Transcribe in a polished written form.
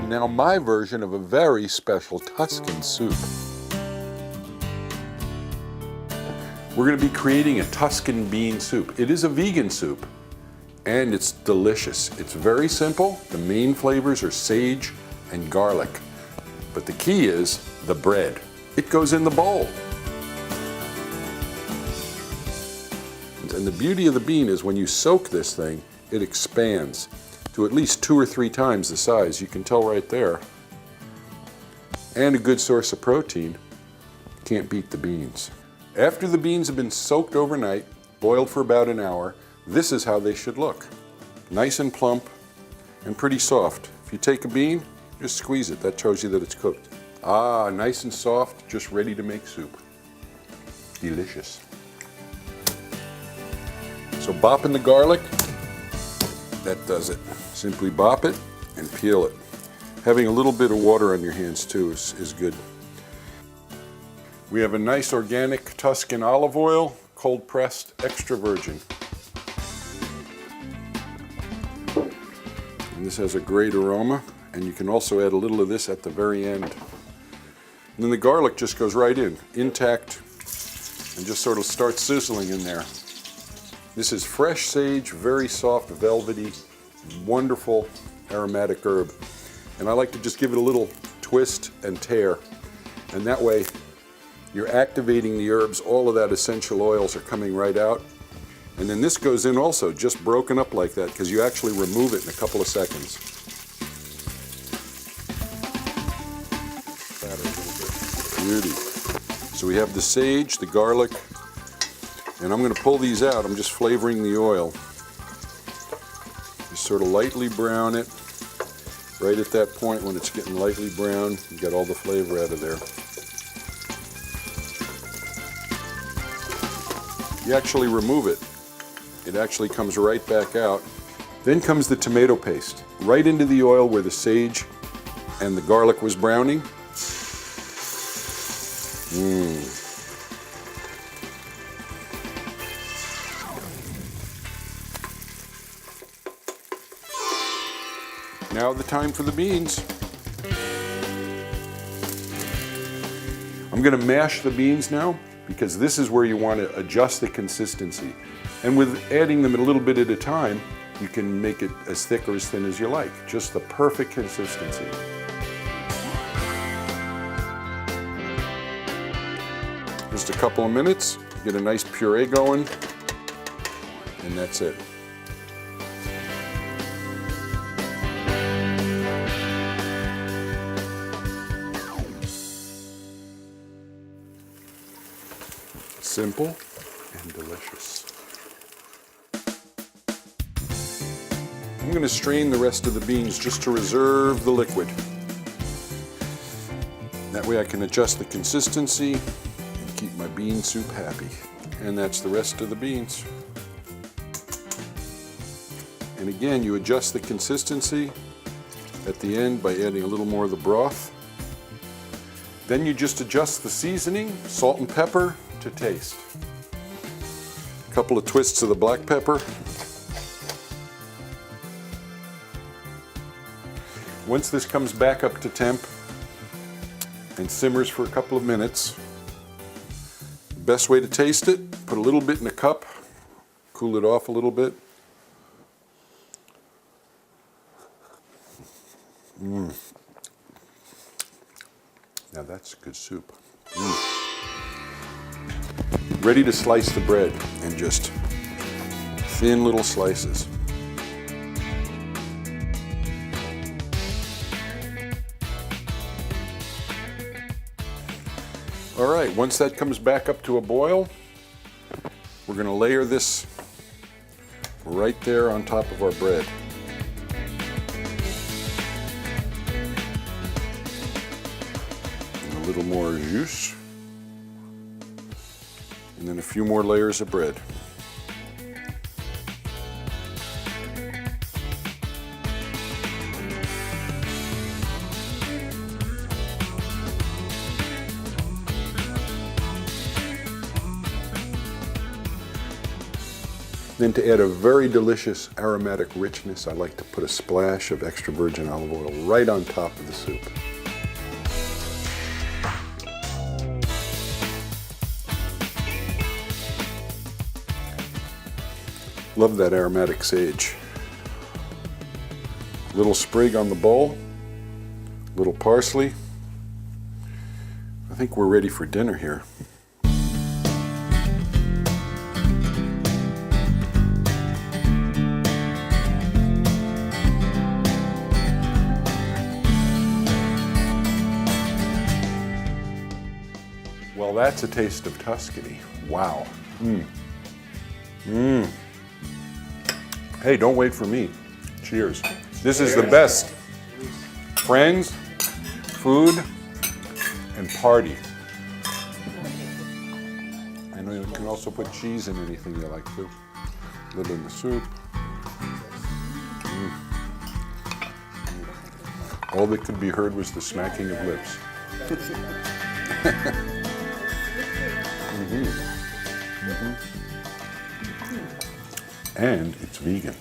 And now my version of a very special Tuscan soup. We're going to be creating a Tuscan bean soup. It is a vegan soup, and it's delicious. It's very simple. The main flavors are sage and garlic. But the key is the bread. It goes in the bowl. And the beauty of the bean is when you soak this thing, it expands to at least 2 or 3 times the size. You can tell right there. And a good source of protein. Can't beat the beans. After the beans have been soaked overnight, boiled for about an hour, this is how they should look. Nice and plump and pretty soft. If you take a bean, just squeeze it. That tells you that it's cooked. Ah, nice and soft, just ready to make soup. Delicious. So bopping the garlic, that does it. Simply bop it and peel it. Having a little bit of water on your hands too is good. We have a nice organic Tuscan olive oil, cold pressed, extra virgin. And this has a great aroma, and you can also add a little of this at the very end. And then the garlic just goes right in, intact, and just sort of starts sizzling in there. This is fresh sage, very soft, velvety, wonderful aromatic herb. And I like to just give it a little twist and tear. And that way, you're activating the herbs, all of that essential oils are coming right out. And then this goes in also, just broken up like that, because you actually remove it in a couple of seconds. Batter a little bit. Beauty. So we have the sage, the garlic, and I'm going to pull these out. I'm just flavoring the oil. Just sort of lightly brown it. Right at that point when it's getting lightly brown, you get all the flavor out of there. You actually remove it. It actually comes right back out. Then comes the tomato paste. Right into the oil where the sage and the garlic was browning. Now the time for the beans. I'm going to mash the beans now because this is where you want to adjust the consistency. And with adding them a little bit at a time, you can make it as thick or as thin as you like. Just the perfect consistency. Just a couple of minutes, get a nice puree going, and that's it. Simple and delicious. I'm going to strain the rest of the beans just to reserve the liquid. That way I can adjust the consistency and keep my bean soup happy. And that's the rest of the beans. And again, you adjust the consistency at the end by adding a little more of the broth. Then you just adjust the seasoning, salt and pepper, to taste. A couple of twists of the black pepper. Once this comes back up to temp and simmers for a couple of minutes, best way to taste it, put a little bit in a cup, cool it off a little bit. Now that's good soup. Ready to slice the bread, and just thin little slices. All right, once that comes back up to a boil, we're going to layer this right there on top of our bread. And a little more juice. And then a few more layers of bread. Then to add a very delicious aromatic richness, I like to put a splash of extra virgin olive oil right on top of the soup. Love that aromatic sage. Little sprig on the bowl, little parsley. I think we're ready for dinner here. Well, that's a taste of Tuscany. Wow. Hey, don't wait for me. Cheers. This is the best. Friends, food, and party. I know you can also put cheese in anything you like too. A little in the soup. All that could be heard was the smacking of lips. And it's vegan.